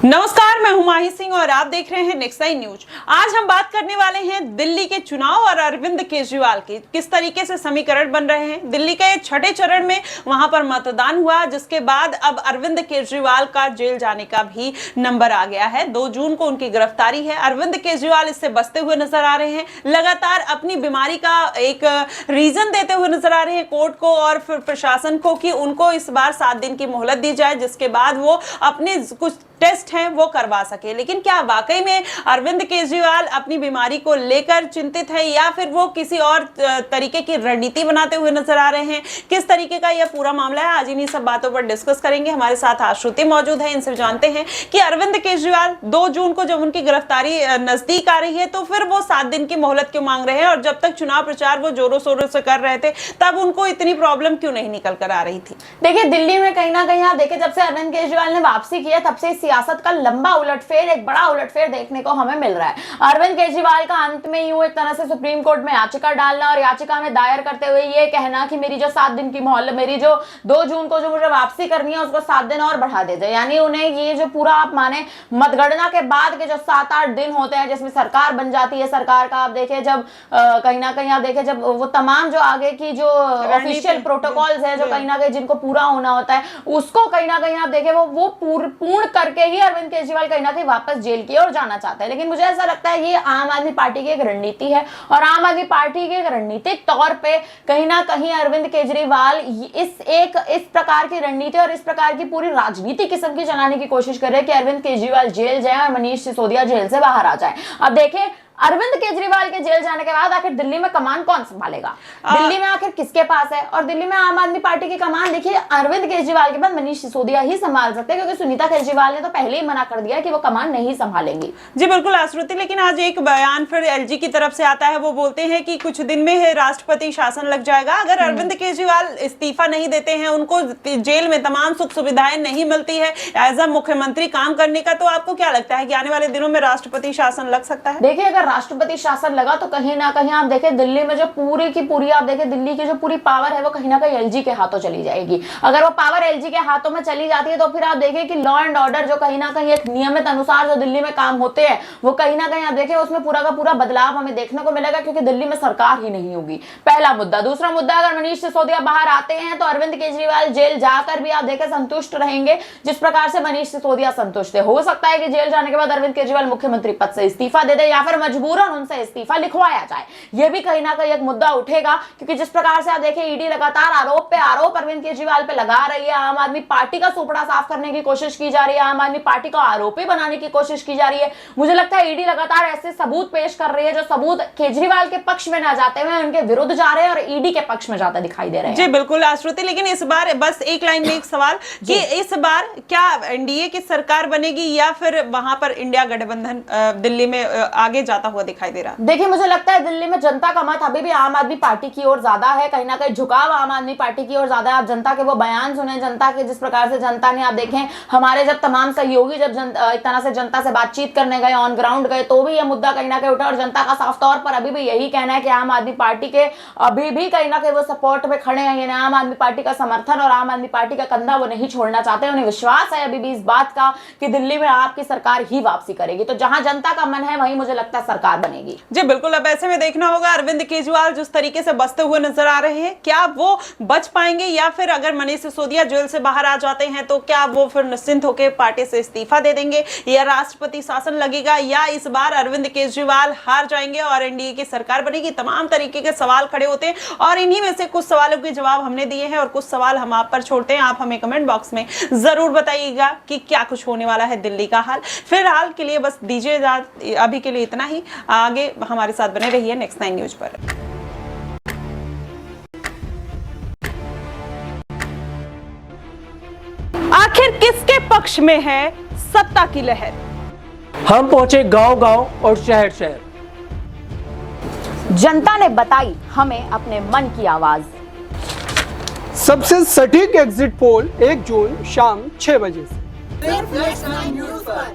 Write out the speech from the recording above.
नमस्कार, मैं हुमायूं सिंह और आप देख रहे हैं नेक्स्ट नाइन न्यूज। आज हम बात करने वाले हैं दिल्ली के चुनाव और अरविंद केजरीवाल के किस तरीके से समीकरण बन रहे हैं। दिल्ली के छठे चरण में वहां पर मतदान हुआ, जिसके बाद अब अरविंद केजरीवाल का जेल जाने का भी नंबर आ गया है। 2 जून को उनकी गिरफ्तारी है। अरविंद केजरीवाल इससे बचते हुए नजर आ रहे हैं, लगातार अपनी बीमारी का एक रीजन देते हुए नजर आ रहे हैं कोर्ट को और फिर प्रशासन को कि उनको इस बार 7 दिन की मोहलत दी जाए, जिसके बाद वो अपने कुछ टेस्ट हैं वो करवा सके। लेकिन क्या वाकई में अरविंद केजरीवाल अपनी बीमारी को लेकर चिंतित है या फिर वो किसी और तरीके की रणनीति बनाते हुए नजर आ रहे हैं? किस तरीके का यह पूरा मामला है, आज इन्हीं सब बातों पर डिस्कस करेंगे। हमारे साथ आश्रुति मौजूद है, इनसे जानते हैं कि अरविंद केजरीवाल 2 जून को जब उनकी गिरफ्तारी नजदीक आ रही है तो फिर वो 7 दिन की मोहलत क्यों मांग रहे हैं, और जब तक चुनाव प्रचार वो जोरों शोरों से कर रहे थे तब उनको इतनी प्रॉब्लम क्यों नहीं निकल कर आ रही थी? देखिए, दिल्ली में कहीं ना कहीं आप देखिए, जब से अरविंद केजरीवाल ने वापसी की है तब से सियासत का लंबा उलटफेर, एक बड़ा उलटफेर देखने को हमें मिल रहा है। अरविंद केजरीवाल का अंत में यूं एक तरह से सुप्रीम कोर्ट में याचिका डालना और याचिका में दायर करते हुए ये कहना कि मेरी जो 7 दिन की मोहलत, मेरी जो 2 जून को जो मुझे वापसी करनी है उसको 7 दिन और बढ़ा दे जाए। यानी उन्हें ये जो पूरा आप माने मतगणना के बाद के जो 7-8 दिन होते हैं जिसमें सरकार बन जाती है, सरकार का आप देखें जब कहीं ना कहीं आप देखें जब वो तमाम जो आगे की जो ऑफिशियल प्रोटोकॉल्स है जो कहीं ना कहीं जिनको पूरा होना होता है उसको कहीं ना कहीं आप देखें वो पूर्ण करके ही अरविंद केजरीवाल कहीं ना कहीं वापस जेल की ओर जाना चाहते हैं। लेकिन मुझे ऐसा लगता है ये आम आदमी पार्टी की एक रणनीति है और आम आदमी पार्टी के रणनीतिक तौर पे कहीं ना कहीं अरविंद केजरीवाल इस प्रकार की रणनीति और इस प्रकार की पूरी राजनीति किस्म की चलाने की कोशिश कर रहे हैं कि अरविंद केजरीवाल जेल जाए और मनीष सिसोदिया जेल से बाहर आ जाए। अब देखें, अरविंद केजरीवाल के जेल जाने के बाद आखिर दिल्ली में कमान कौन संभालेगा, दिल्ली में आखिर किसके पास है? और दिल्ली में आम आदमी पार्टी की कमान देखिए अरविंद केजरीवाल के बाद मनीष सिसोदिया ही संभाल सकते हैं, क्योंकि सुनीता केजरीवाल ने तो पहले ही मना कर दिया कि वो कमान नहीं संभालेंगी। जी बिल्कुल आश्रुति, लेकिन आज एक बयान फिर एलजी की तरफ से आता है। वो बोलते हैं कि कुछ दिन में राष्ट्रपति शासन लग जाएगा। अगर अरविंद केजरीवाल इस्तीफा नहीं देते हैं, उनको जेल में तमाम सुख सुविधाएं नहीं मिलती है एज अ मुख्यमंत्री काम करने का, तो आपको क्या लगता है कि आने वाले दिनों में राष्ट्रपति शासन लग सकता है? देखिए, अगर राष्ट्रपति शासन लगा तो कहीं ना कहीं आप देखें दिल्ली में जो पूरी की पूरी आप देखें दिल्ली की जो पूरी पावर है वो कहीं ना कहीं एलजी के हाथों चली जाएगी। अगर वो पावर एलजी के हाथों में चली जाती है तो फिर आप देखें कि लॉ एंड ऑर्डर जो कहीं ना कहीं एक नियमित अनुसार जो दिल्ली में काम होते हैं वो कहीं ना कहीं आप देखें उसमें पूरा का पूरा बदलाव हमें देखने को मिलेगा, क्योंकि दिल्ली में सरकार ही नहीं होगी। पहला मुद्दा। दूसरा मुद्दा, अगर मनीष सिसोदिया बाहर आते हैं तो अरविंद केजरीवाल जेल जाकर भी आप देखें संतुष्ट रहेंगे जिस प्रकार से मनीष सिसोदिया संतुष्ट है। हो सकता है कि जेल जाने के बाद अरविंद केजरीवाल मुख्यमंत्री पद से इस्तीफा दे दे या फिर मजबूरन उनसे इस्तीफा लिखवाया जाए। यह भी कहीं ना कहीं एक मुद्दा उठेगा, क्योंकि जिस प्रकार से आप देखें ईडी लगातार आरोप पे आरोप अरविंद केजरीवाल पे लगा रही है, आम आदमी पार्टी का सुपड़ा साफ करने की कोशिश की जा रही है, आम आदमी पार्टी को आरोपी बनाने की कोशिश की जा रही है। मुझे लगता है ईडी लगातार ऐसे सबूत पेश कर रही है जो सबूत केजरीवाल के पक्ष में ना जाते हुए उनके विरुद्ध जा रहे हैं और ईडी के पक्ष में जाते दिखाई दे रहे हैं। जी बिल्कुल आश्रुति, लेकिन इस बार बस एक लाइन में एक सवाल कि इस बार क्या एनडीए की सरकार बनेगी या फिर वहां पर इंडिया गठबंधन दिल्ली में आगे जाता हुआ दिखाई दे रहा? देखिए, मुझे लगता है दिल्ली में जनता का मत अभी भी आम आदमी पार्टी की ओर ज्यादा है, कहीं ना कहीं झुकाव आम आदमी पार्टी की ओर ज्यादा है। आप जनता के वो बयान सुने, जनता के जिस प्रकार से जनता ने आप देखें हमारे जब तमाम सहयोगी जब एक तरह से जनता से बातचीत करने गए, ऑन ग्राउंड गए, तो भी यह मुद्दा कहीं ना कहीं उठा और जनता का साफ तौर पर अभी भी यही कहना है कि आम आदमी पार्टी के अभी भी कहीं ना कहीं वो सपोर्ट में खड़े हैं, यानी आम आदमी पार्टी का समर्थन और आम आदमी पार्टी का कंधा वो नहीं छोड़ना चाहते। उन्हें विश्वास है अभी भी इस बात का कि दिल्ली में आपकी सरकार ही वापसी करेगी। तो जहां जनता का मन है वहीं मुझे लगता है सरकार बनेगी। जी बिल्कुल, अब ऐसे में देखना होगा अरविंद केजरीवाल जिस तरीके से बचते हुए नजर आ रहे हैं, क्या वो बच पाएंगे या फिर अगर मनीष सिसोदिया जेल से बाहर आ जाते हैं तो क्या वो फिर निश्चिंत होकर पार्टी से इस्तीफा दे देंगे, या राष्ट्रपति शासन लगेगा, या इस बार अरविंद केजरीवाल हार जाएंगे और एनडीए की सरकार बनेगी? तमाम तरीके के सवाल खड़े होते हैं और इन्हीं में से कुछ सवालों के जवाब हमने दिए हैं और कुछ सवाल हम आप पर छोड़ते हैं। आप हमें कमेंट बॉक्स में जरूर बताइएगा कि क्या कुछ होने वाला है दिल्ली का हाल। फिलहाल के लिए बस दीजिए इजाजत, अभी के लिए इतना ही। आगे हमारे साथ बने रहिए नेक्स्ट 9 न्यूज पर। आखिर किसके पक्ष में है सत्ता की लहर? हम पहुंचे गांव-गांव और शहर-शहर। जनता ने बताई हमें अपने मन की आवाज। सबसे सटीक एग्जिट पोल 1 जून शाम 6 बजे से। सिर्फ नेक्स्ट 9 न्यूज पर।